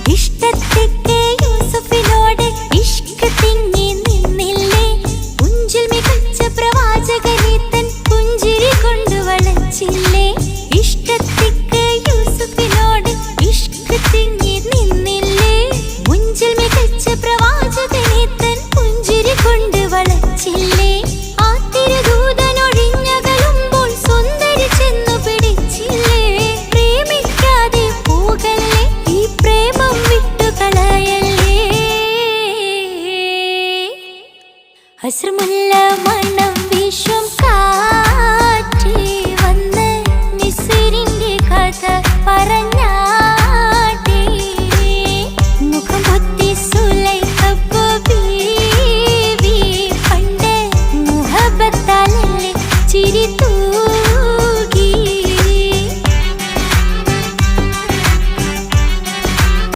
ഇഷ്ടത്തിക്ക് യൂസുഫിനോട് ഇഷ്ക് തിങ്ങി നിന്നില്ലേ പുഞ്ചിൽ മികച്ച പ്രവാചകനെ തൻ പുഞ്ചിരി കൊണ്ട് വളച്ചില്ലേ ഇഷ്ടത്തിക്ക് യൂസുഫിനോട് ഇഷ്ക് തിങ്ങി നിന്നില്ലേ മുഞ്ചിൽ മികച്ച പ്രവാചകനെ തൻ പുഞ്ചിരി കൊണ്ട് വളച്ചില്ലേ ആ തിരുദൂതനൊഴിഞ്ഞകലുമ്പോൾ സുന്ദരി ചെന്നു പിടിച്ചില്ലേ പ്രേമിക്കാതെ പോകല്ലേ ഈ പ്രേമം വിട്ടുകളയല്ലേ അസ്രമുല്ല മണം